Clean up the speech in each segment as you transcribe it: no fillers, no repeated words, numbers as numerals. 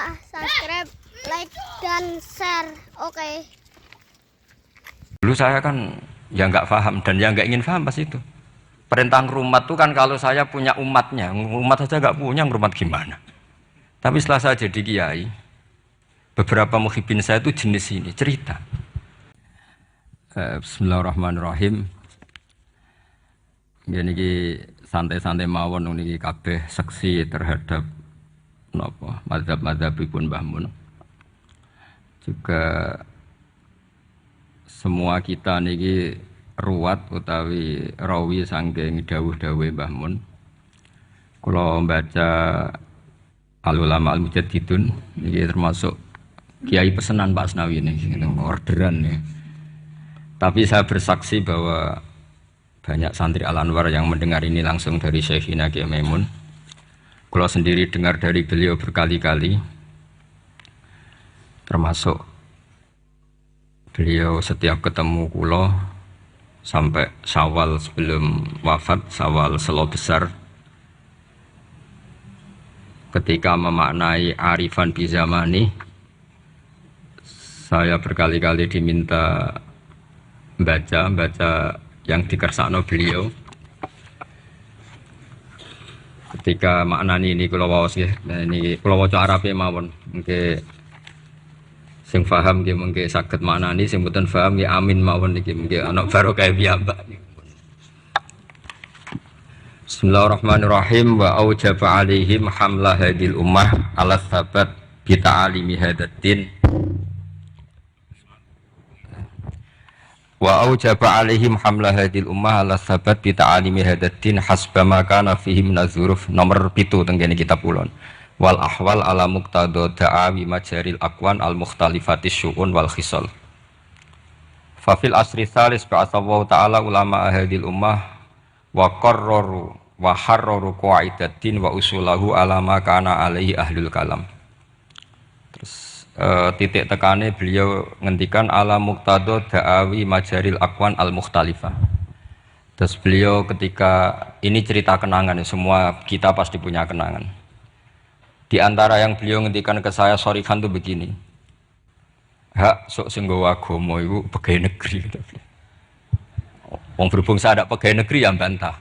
lupa subscribe, like, dan share. Oke. Dulu saya kan ya nggak paham dan ya nggak ingin paham pas itu. Perintah ngrumat tuh kan kalau saya punya umatnya, umat saja nggak punya, ngrumat gimana? Tapi setelah saya jadi kiai, beberapa muhibin saya itu jenis ini, cerita. Bismillahirrahmanirrahim. Ini santai-santai mawon niki kabeh seksi terhadap napa mazhab-mazhabipun Mbah Mun. Juga semua kita niki ruwat utawi rawi saking dawuh-dawuhe Mbah Mun. Kula baca Al-Ulama Al-Mujaddidun niki termasuk kiai pesanan Pak Asnawi niki orderan ya. Tapi saya bersaksi bahwa banyak santri Al-Anwar yang mendengar ini langsung dari Syekhina Kiai Maimun. Kalau sendiri dengar dari beliau berkali-kali, termasuk beliau setiap ketemu kulo sampai Syawal sebelum wafat, Syawal Selo Besar, ketika memaknai arifan bizamani, saya berkali-kali diminta baca yang dikersakno beliau. Ketika maknani ini kula waos nggih, ini kula waca Arabe mawon. Mengke sing paham nggih mengke saged maknani, sing mboten paham nggih amin mawon niki mengke ana barokah piyambak. Bismillahirrahmanirrahim. Wa aujaba alaihim hamla hadil ummah ala tsabat bi ta'alimi hadatin. Wa aujaba alaihim hamla hadil ummah ala sabat bi ta'alimi hadatin hasba ma kana fihi min azuruf nomor 7 teng kene kitab ulun. Wal ahwal ala muqtada da'awi majaril aqwan al mukhtalifatis syu'un wal khisal. Fa fil asri tsalis ba'athahu ta'ala ulama hadil ummah wa qarraru wa harraru qaidatin wa usulahu ala ma kana alaihi ahlul kalam. Titik tekane beliau ngendikan ala muqtada da'awi majaril aqwan al mukhtalifah. Terus beliau ketika ini cerita kenangan, semua kita pasti punya kenangan. Di antara yang beliau ngendikan ke saya sorifan tuh begini. Hak sok sing nggawa agama iku pegawai negeri. Wong berhubung saya ada pegawai negeri yang bantah.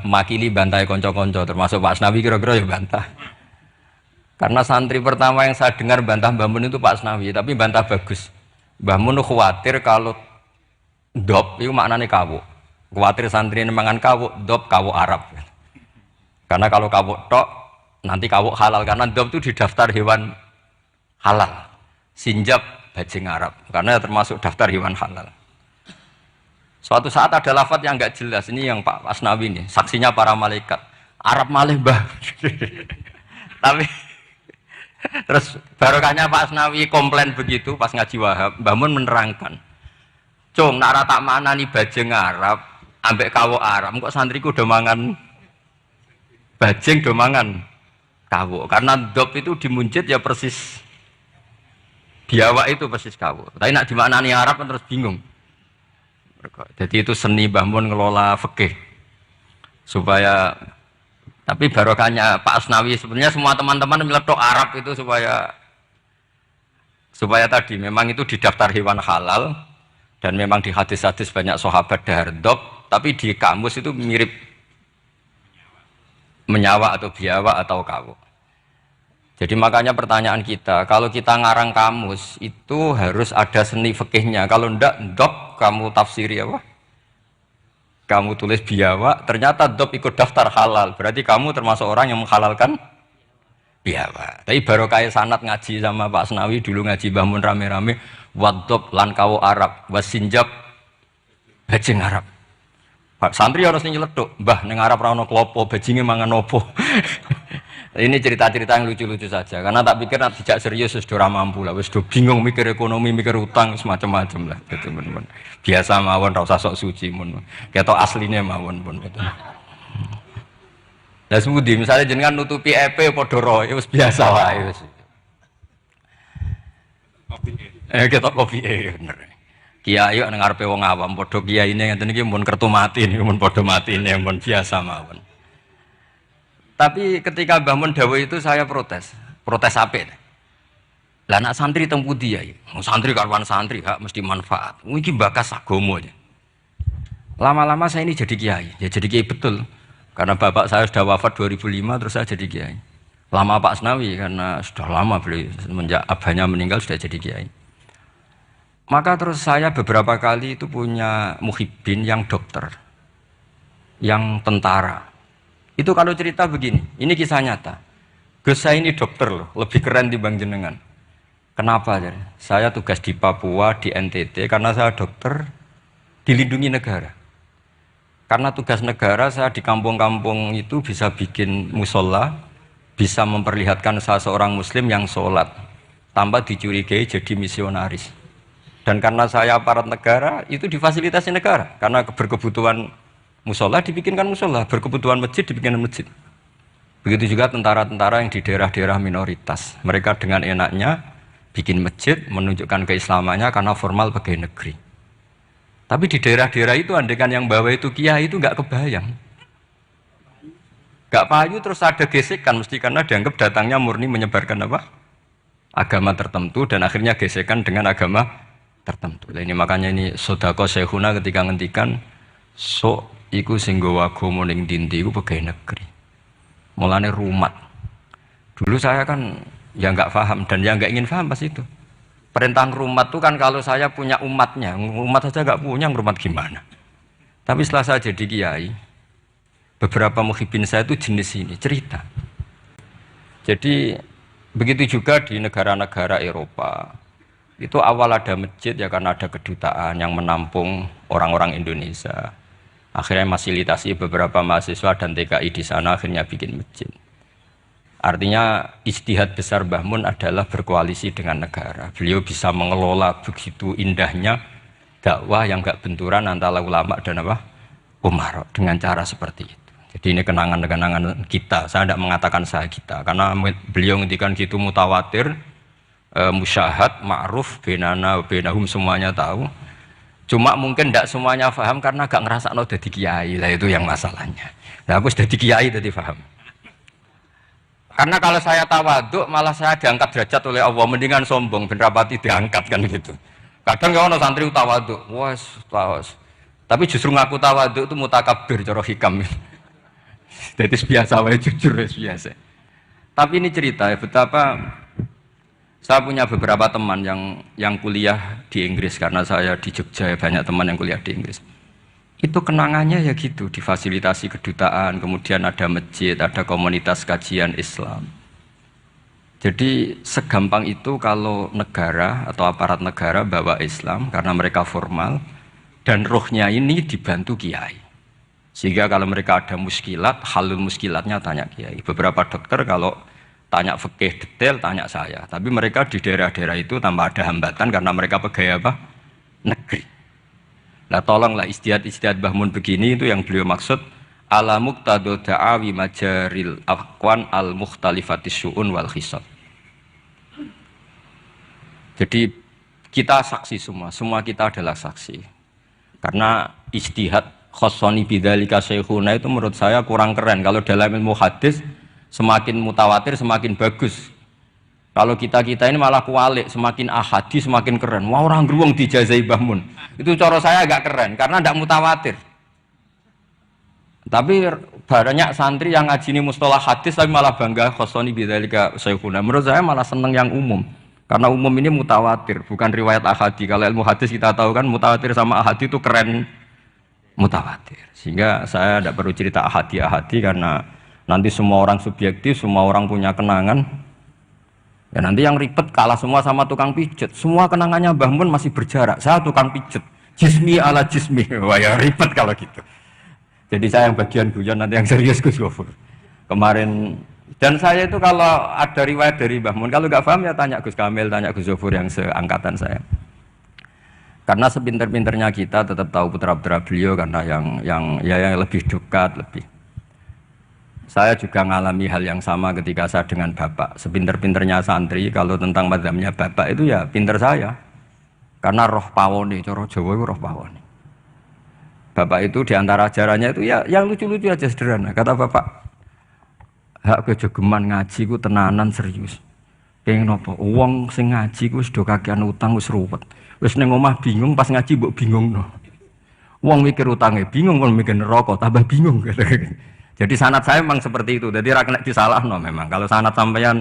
Makili bantai kanca-kanca termasuk Pak Asnawi kira-kira ya bantah. Karena santri pertama yang saya dengar bantah Mbah Mun itu Pak Asnawi, tapi bantah bagus. Mbah Mun khawatir kalau dop itu maknanya kawuk. Khawatir santri ini mangan kawuk, dop kawuk Arab. Karena kalau kawuk tok nanti kawuk halal, karena dop itu di daftar hewan halal. Sinjab bajing Arab, karena termasuk daftar hewan halal. Suatu saat ada lafaz yang enggak jelas, ini yang Pak Asnawi ini, saksinya para malaikat. Arab malih Mbah. Tapi terus barokahnya Pak Asnawi komplain begitu pas ngaji Wahab, Mbah Mun menerangkan, "Cung, nak tak maknani bajing Arab, ambek kawuk Arab, kok santriku do mangan bajing do mangan kawuk." Karena dop itu dimuncit ya persis biawak itu persis kawuk. Tapi nak dimaknani Arab kan terus bingung. Jadi itu seni Mbah Mun ngelola fikih. Supaya tapi barokahnya Pak Asnawi sebenarnya semua teman-teman meletok Arab itu supaya tadi memang itu di daftar hewan halal dan memang di hadis-hadis banyak sahabat dahar dop, tapi di kamus itu mirip menyawa atau biawa atau kawuk. Jadi makanya pertanyaan kita, kalau kita ngarang kamus itu harus ada seni fikihnya. Kalau ndak dop kamu tafsiri apa? Kamu tulis biawa, ternyata dop ikut daftar halal. Berarti kamu termasuk orang yang menghalalkan biawa. Tapi baru kayak sanad ngaji sama Pak Asnawi dulu ngaji Mbah Mun rame-rame, wadop lan kawu Arab, wasinjab bajing Arab. Pak santri harus nyeletuk, Mbah ning Arab ra ono klopo, bajinge mangan opo. Ini cerita-cerita yang lucu-lucu saja. Karena tak pikir nanti tidak serius sudah mampu lah, wis bingung mikir ekonomi, mikir utang semacam-macam lah. Gitu, teman-teman. Biasa mawon, rasa sok suci mun. Ketok aslinya mawon pun. Gitu. Lah semudi, misalnya jenengan nutupi EP padha roe wis biasa wae wis. Ketok kopi bener. Kiai nek ngarepe wong awam padha kiyaine ngeten iki mun kertu mati niku mun padha matine mun biasa mawon. Tapi ketika Mbah Mun dawuh itu saya protes. Protes apik. Lah anak santri teng pundi ya? Santri karuan santri hak mesti manfaat. Iki bakas agama aja. Lama-lama saya ini jadi kiai. Ya jadi kiai betul. Karena bapak saya sudah wafat 2005 terus saya jadi kiai. Lama Pak Asnawi karena sudah lama beliau semenjak abahnya meninggal sudah jadi kiai. Maka terus saya beberapa kali itu punya muhibbin yang dokter, yang tentara. Itu kalau cerita begini, ini kisah nyata. Gus saya ini dokter loh, lebih keren dibanding jenengan. Kenapa? Saya tugas di Papua, di NTT, karena saya dokter dilindungi negara. Karena tugas negara saya di kampung-kampung itu bisa bikin musola, bisa memperlihatkan saya seorang muslim yang sholat, tanpa dicurigai jadi misionaris. Dan karena saya aparat negara, itu difasilitasi negara. Karena berkebutuhan musola dibikinkan musola, berkebutuhan masjid dibikinkan masjid. Begitu juga tentara-tentara yang di daerah-daerah minoritas. Mereka dengan enaknya bikin masjid, menunjukkan keislamannya karena formal pegawai negeri. Tapi di daerah-daerah itu andekan yang bawa itu kiai itu nggak kebayang. Nggak payu terus ada gesekan mesti karena dianggap datangnya murni menyebarkan apa? Agama tertentu dan akhirnya gesekan dengan agama tertentu. Nah, ini makanya ini sodako syekhuna ketika ngendikan sok iku sing nggawa agama ning ndi iku pegawai negeri. Mulane rumat. Dulu saya kan ya nggak paham dan ya nggak ingin paham pas itu. Perintah rumat itu kan kalau saya punya umatnya, umat saja nggak punya, rumat gimana? Tapi setelah saya jadi kiai, beberapa muhibbin saya itu jenis ini cerita. Jadi begitu juga di negara-negara Eropa. Itu awal ada masjid ya karena ada kedutaan yang menampung orang-orang Indonesia. Akhirnya fasilitasi beberapa mahasiswa dan TKI di sana akhirnya bikin masjid. Artinya ijtihad besar Mbah Mun adalah berkoalisi dengan negara. Beliau bisa mengelola begitu indahnya dakwah yang enggak benturan antara ulama dan apa? Umar dengan cara seperti itu. Jadi ini kenangan-kenangan kita. Saya tidak mengatakan saya kita karena beliau ngendikan gitu mutawatir. Musyahad, ma'ruf, benana, benahum semuanya tahu. Cuma mungkin tidak semuanya paham karena gak ngerasa no jadi kiai lah itu yang masalahnya. Nah aku sudah di kiai tadi paham. Karena kalau saya tawaduk malah saya diangkat derajat oleh Allah mendingan sombong ben rapati diangkat kan gitu. Kadang ya ono santri tawaduk, wes tawas. Tapi justru ngaku tawaduk itu mutakabir cara hikam. Jadi biasa wae jujur biasa. Tapi ini cerita ya betapa saya punya beberapa teman yang kuliah di Inggris karena saya di Jogja ya, banyak teman yang kuliah di Inggris. Itu kenangannya ya gitu, difasilitasi kedutaan, kemudian ada masjid, ada komunitas kajian Islam. Jadi segampang itu kalau negara atau aparat negara bawa Islam karena mereka formal dan rohnya ini dibantu kiai. Sehingga kalau mereka ada muskilat, halul muskilatnya tanya kiai. Beberapa dokter kalau tanya fikih detail tanya saya, tapi mereka di daerah-daerah itu tanpa ada hambatan karena mereka pegawai apa? Negeri. Nah tolonglah istihad Mbah Mun begini itu yang beliau maksud ala muqtado da'awi majaril aqwan al mukhtalifatis syu'un wal khisab. Jadi kita saksi semua kita adalah saksi. Karena istihad khossoni bidzalika syekhuna itu menurut saya kurang keren. Kalau dalam ilmu hadis semakin mutawatir semakin bagus. Kalau kita ini malah kualik, semakin ahadi semakin keren. Wah orang geruang dijazai Mbah Mun. Itu cara saya agak keren karena tidak mutawatir. Tapi banyak santri yang ngaji ini mustalah hadis tapi malah bangga khossoni bidzalika syekhuna. Menurut saya malah seneng yang umum. Karena umum ini mutawatir, bukan riwayat ahadi. Kalau ilmu hadis kita tahu kan mutawatir sama ahadi itu keren mutawatir. Sehingga saya tidak perlu cerita ahadi karena nanti semua orang subjektif, semua orang punya kenangan. Ya nanti yang ribet kalah semua sama tukang pijet. Semua kenangannya Mbah Mun masih berjarak. Saya tukang pijet. Jismi ala jismi. Wah ya ribet kalau gitu. Jadi saya yang bagian guyon nanti yang serius Gus Gofur. Kemarin dan saya itu kalau ada riwayat dari Mbah Mun, kalau nggak paham ya tanya Gus Kamil, tanya Gus Gofur yang seangkatan saya. Karena sepinter-pinternya kita tetap tahu putra-putra beliau karena yang lebih dekat lebih. Saya juga mengalami hal yang sama ketika saya dengan bapak. Sepinter-pinternya santri, kalau tentang madzhabnya bapak itu ya pinter saya. Karena roh pawone, cara Jawa itu roh pawone. Bapak itu diantara ajarannya itu ya yang lucu-lucu aja sederhana. Kata bapak, hak kejogeman ngaji ku tenanan serius. Kenging napa? Wong sing ngaji ku wis do kakean utang wis ruwet. Wis ning omah bingung pas ngaji mbok bingungno. Wong mikir utange bingung, wong mikir neraka tambah bingung. Jadi sanad saya memang seperti itu. Jadi ra kena disalahno memang. Kalau sanad sampeyan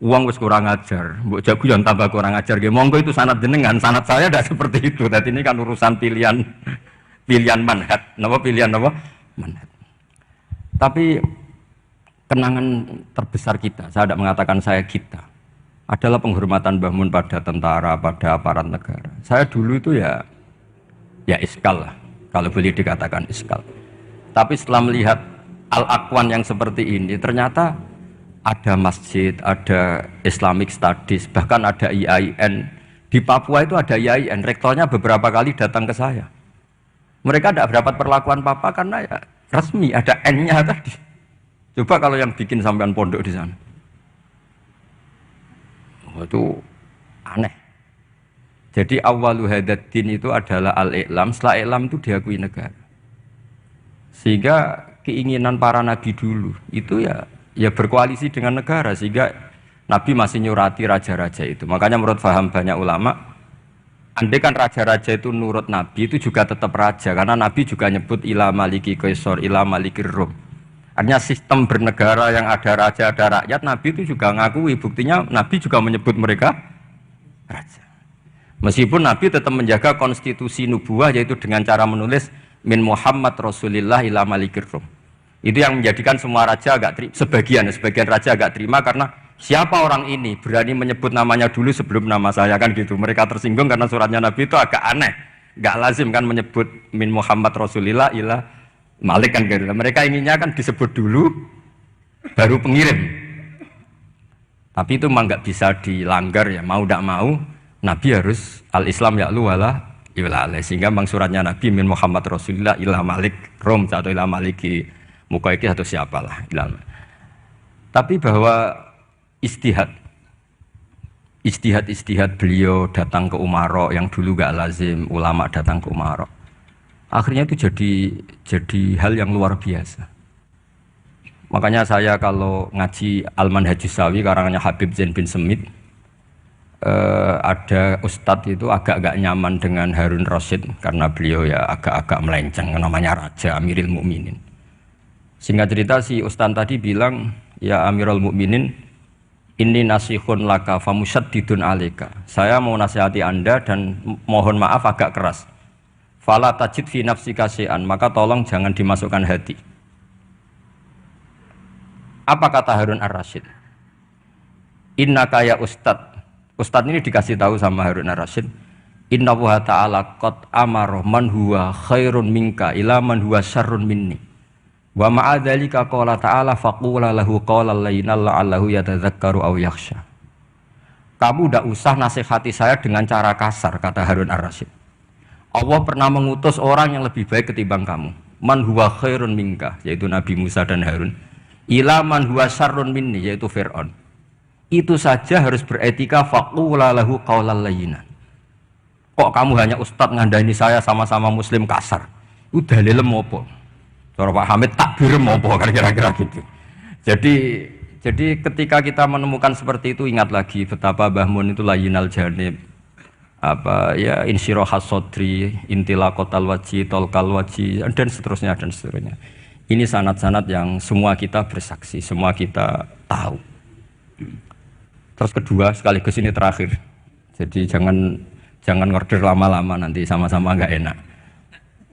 uang wis kurang ajar, mbok jaguyan tambah kurang ajar nggih. Monggo itu sanad jenengan, sanad saya tidak seperti itu. Dadi ini kan urusan pilihan manhaj. Napa pilihan napa? Manhaj. Tapi kenangan terbesar kita, saya tidak mengatakan saya kita, adalah penghormatan Mbah Mun pada tentara, pada aparat negara. Saya dulu itu ya iskal lah, kalau boleh dikatakan iskal. Tapi setelah melihat Al-Aqwan yang seperti ini, ternyata ada masjid, ada Islamic Studies, bahkan ada IAIN. Di Papua itu ada IAIN, rektornya beberapa kali datang ke saya. Mereka tidak dapat perlakuan Papa karena ya resmi, ada N-nya tadi. Coba kalau yang bikin sampean pondok di sana. Itu aneh. Jadi awwalu hadzal din itu adalah al-i'lam, setelah i'lam itu diakui negara. Sehingga keinginan para nabi dulu itu ya berkoalisi dengan negara, sehingga Nabi masih nyurati raja-raja itu. Makanya menurut faham banyak ulama, andai kan raja-raja itu nurut Nabi itu juga tetap raja, karena Nabi juga nyebut ila maliki kaisar, ila maliki rum. Artinya sistem bernegara yang ada raja, ada rakyat, Nabi itu juga ngakui. Buktinya Nabi juga menyebut mereka raja. Meskipun Nabi tetap menjaga konstitusi nubuwah, yaitu dengan cara menulis min Muhammad Rasulillah ila malikir rum. Itu yang menjadikan semua raja agak sebagian raja agak terima, karena siapa orang ini berani menyebut namanya dulu sebelum nama saya, kan gitu. Mereka tersinggung karena suratnya Nabi itu agak aneh, nggak lazim kan menyebut min Muhammad Rasulillah ila Malik kan gitu. Mereka inginnya kan disebut dulu baru pengirim. Tapi itu memang nggak bisa dilanggar ya, mau tidak mau Nabi harus al-Islam ya'lu wala yu'la, sehingga memang suratnya Nabi min Muhammad Rasulillah ila Malik Rom atau ila Maliki Mukaiki atau siapalah ilmu. Tapi bahwa istihad beliau datang ke Umaro yang dulu gak lazim ulama datang ke Umaro, akhirnya itu jadi hal yang luar biasa. Makanya saya kalau ngaji Al-Manhajus Sawi karangannya Habib Zain bin Semit, ada ustadz itu agak-agak nyaman dengan Harun Rasyid karena beliau ya agak-agak melenceng, namanya Raja Amirul Mukminin. Singkat cerita si ustadz tadi bilang, ya Amirul Mukminin, ini nasihun laka famusyaddidun alika. Saya mau nasihati Anda dan mohon maaf agak keras. Fala tajid fi nafsika syai'an, maka tolong jangan dimasukkan hati. Apa kata Harun Ar-Rasyid? Innaka ya ustad. Ustad ini dikasih tahu sama Harun Ar-Rasyid, inna wa ta'ala qad amara man huwa khairun minka ila man huwa syarrun minni. Wa ma'adzalika qala ta'ala faqula lahu qawlan layyinan la'allahu yatadzakkaru aw yakhsha. Kamu tidak usah nasihati saya dengan cara kasar, kata Harun Ar-Rasyid. Allah pernah mengutus orang yang lebih baik ketimbang kamu. Man huwa khairun minka, yaitu Nabi Musa dan Harun. Ila man huwa syarrun minni, yaitu Fir'aun. Itu saja harus beretika faqula lahu qawlan layyinan. Kok kamu hanya ustadz ngandani saya sama-sama muslim kasar? Itu dalilem apa? Cara Pak Hamid takbir apa kira-kira gitu. Jadi ketika kita menemukan seperti itu, ingat lagi betapa Mbah Mun itu layyinal janib, apa ya, insyirahas sodri, intilaqatal wajhi, tolkal wajhi, dan seterusnya dan seterusnya. Ini sanad-sanad yang semua kita bersaksi, semua kita tahu. Terus kedua, sekaligus ini terakhir. Jadi jangan ngorder lama-lama, nanti sama-sama nggak enak.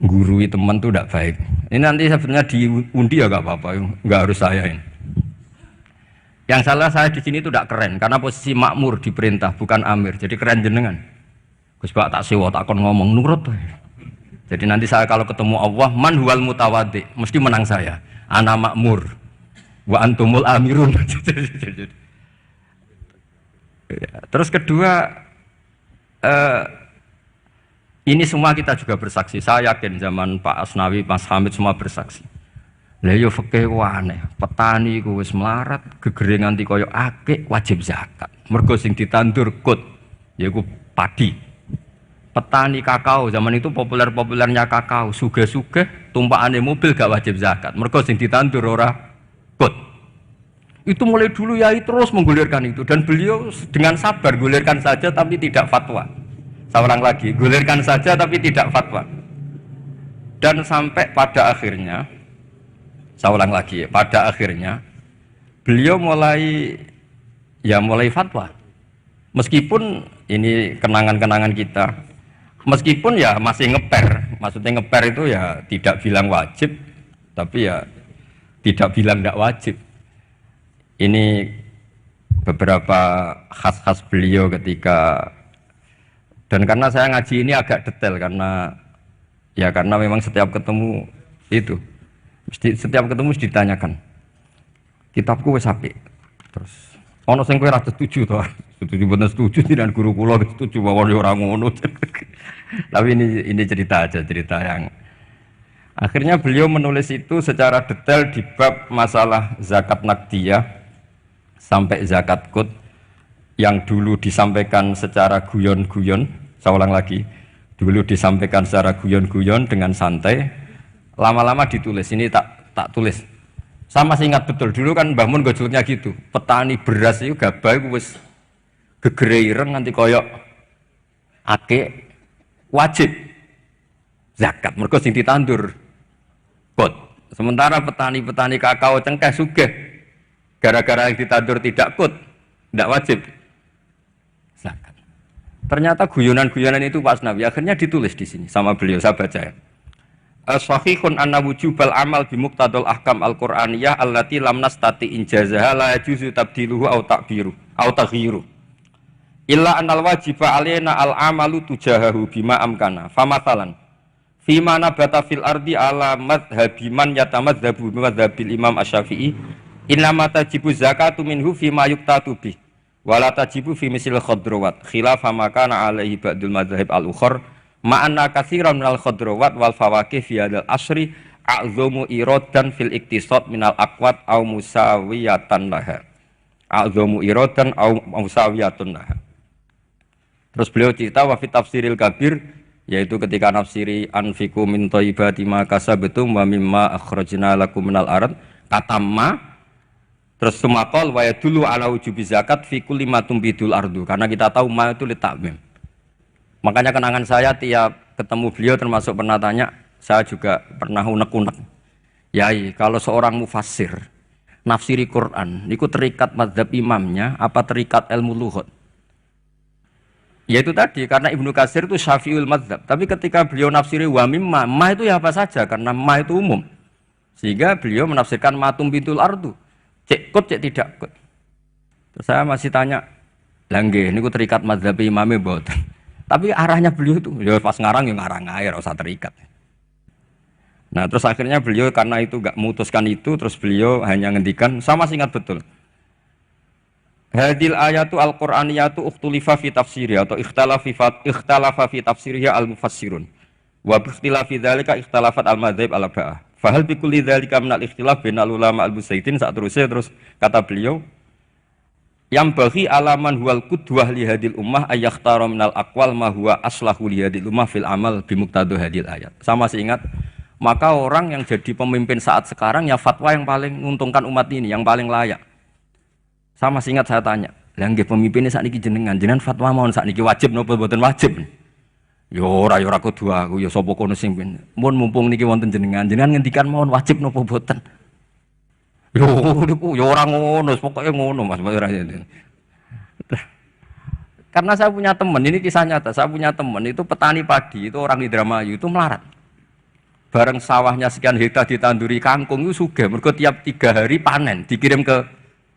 Gurui teman tuh tidak baik. Ini nanti sebenarnya diundi ya nggak apa-apa, nggak harus saya ini. Yang salah saya di sini itu tidak keren, karena posisi makmur diperintah bukan amir, jadi keren jenengan. Gus Pak tak sewa tak kon ngomong nurut. Jadi nanti saya kalau ketemu Allah, man huwal mutawaddi, mesti menang saya. Ana makmur, wa antumul amirun. Terus kedua, ini semua kita juga bersaksi. Saya yakin zaman Pak Asnawi, Mas Hamid semua bersaksi. Lah yo fikih aneh, petani ku wis melarat, gegere nganti kaya akik wajib zakat. Mergo sing ditandur kut yaiku padi. Petani kakao zaman itu populer-populernya kakao, sugih-sugih tumpakane mobil gak wajib zakat. Mergo sing ditandur ora kut. Itu mulai dulu Yai terus menggulirkan itu dan beliau dengan sabar gulirkan saja tapi tidak fatwa. Saya ulang lagi, gulirkan saja tapi tidak fatwa. Dan sampai pada akhirnya, saya ulang lagi, pada akhirnya beliau mulai fatwa. Meskipun ini kenangan-kenangan kita, meskipun ya masih ngeper, maksudnya ngeper itu ya tidak bilang wajib, tapi ya tidak bilang tidak wajib. Ini beberapa khas-khas beliau ketika, dan karena saya ngaji ini agak detail karena memang setiap ketemu itu, setiap ketemu mesti ditanyakan kitabku wis apik. Terus ono sing kowe ra setuju to. Setuju boten setuju dengan guru kula setuju bahwa ora ngono. Tapi ini cerita aja, cerita yang akhirnya beliau menulis itu secara detail di bab masalah zakat naqdiyah sampai zakat qut yang dulu disampaikan secara guyon-guyon. Saya ulang lagi, dulu disampaikan secara guyon-guyon dengan santai, lama-lama ditulis. Ini tak tulis. Saya masih ingat betul, dulu kan Mbah Mun gojolnya gitu, petani beras itu gabah itu wis gegere ireng nganti koyok ake wajib zakat, mergo sing ditandur qut. Sementara petani-petani kakao cengkeh sugih gara-gara yang ditandur tidak qut, tidak wajib zakat. Ternyata guyonan-guyonan itu Pak Asnawi akhirnya ditulis di sini sama beliau, saya baca ya. Sahihun anna wujubal amal bimuqtadal ahkam al-Qur'aniyah allati lam nastati injazaha la yajuzu tabdiluhu au takbiru au taghyiru illa annal wajiba alaina al-amalu tujahahu bima amkana famathalan fima nabata fil ardi ala madhhabi man yatamadzhabu madhhabil imam asy-Syafi'i innama tajibu zakatu minhu fima yuqtatu bih wala tajibu fi misil khadrawat khilafa ma kana alaihi ba'dul madhhab al-ukhar ma'anna katsiran minal khadrawat wal fawakih fi hadzal asri a'dhamu iradan fil iktisad minal aqwat au musawiyatan laha a'dhamu iradan au musawiyatun laha. Terus beliau cerita wa fi tafsiril kabir, yaitu ketika nafsiri anfiqu min thayyibati ma kasabtum wa mimma akhrajna lakum minal ard katamma. Terus sumaqal wa yadullu ala wujubi zakat fi kulli ma tumbidul ardu, karena kita tahu ma itu litakmim. Makanya kenangan saya tiap ketemu beliau termasuk pernah tanya, saya juga pernah unek-unek. Yai, kalau seorang mufassir nafsiri Quran, itu terikat mazhab imamnya apa terikat ilmu lughat? Yaitu tadi, karena Ibnu Katsir itu syafi'ul mazhab. Tapi ketika beliau nafsiri wa mimma, ma itu ya apa saja, karena ma itu umum. Sehingga beliau menafsirkan matum bintul ardu. Cek kut, cek tidak kut. Terus saya masih tanya, langge, ini ku terikat mazhab imamnya boten. Tapi arahnya beliau itu, ya pas ngarang ya ngarang air, usah terikat. Nah terus akhirnya beliau karena itu gak memutuskan itu, terus beliau hanya ngendikan, saya masih ingat betul. Hadil ayatu al-Qur'aniyatu ukhtulifa fi tafsiriha atau ikhtalafa fi tafsiriha al-mufassirun. Wa bi ikhtilafi dzalika ikhtalafat al-madzhab al-arba'ah. Fahal bi kulli dzalika min al-ikhtilaf bainal ulama al-musaidin saat terus kata beliau yang bagi alaman huwal qudwah li hadil ummah ayakhtara minal aqwal ma huwa aslahu li hadil ummah fil amal bi muqtadu hadil ayat. Saya masih ingat, maka orang yang jadi pemimpin saat sekarang ya fatwa yang paling menguntungkan umat ini, yang paling layak. Saya masih ingat saya tanya, "Lah nggih pemimpin sakniki jenengan fatwa mawon sakniki wajib napa mboten wajib?" Ya ora kudu aku, ya sapa kono sing mun mumpung niki wonten jenengan ngendikan mawon wajib napa mboten. Yo niku yo ora ngono, pokoke ngono Mas. Karena saya punya teman, ini kisah nyata, saya punya teman itu petani padi, itu orang di Indramayu itu melarat. Bareng sawahnya sekian hektar ditanduri kangkung itu sugih, mergo tiap 3 hari panen dikirim ke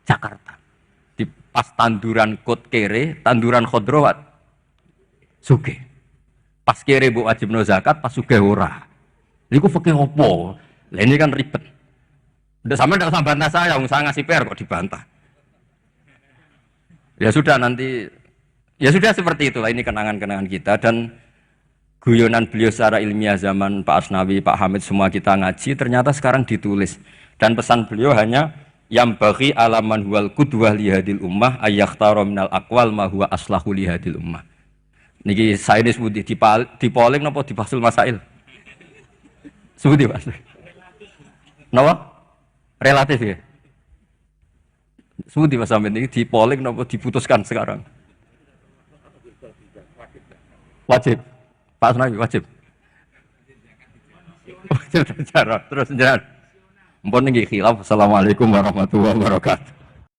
Jakarta. Di pas tanduran qut kere, tanduran khodrowat sugih. Pas kere mbok wajibno zakat, pas sugih ora. Niku fikih opo? Lah ini kan ribet. Udah sampai tidak usah bantah saya ngasih PR kok dibantah. Ya sudah nanti, ya sudah seperti itulah, ini kenangan-kenangan kita dan guyonan beliau secara ilmiah zaman Pak Asnawi, Pak Hamid semua kita ngaji, ternyata sekarang ditulis. Dan pesan beliau hanya yang bagi alaman huwal qudwah li hadil ummah ayakhtara minal aqwal ma huwa aslahu li hadil ummah. Niki saya disebut di polling napa di Basul Masail? Sebut Pak. Napa? Relatif ya. Seperti Mas Amin ini dipoling nopo diputuskan sekarang? Wajib. Pak Nabi wajib. Wajib terus jalan. Mpun nggih khilaf. Assalamualaikum warahmatullahi wabarakatuh.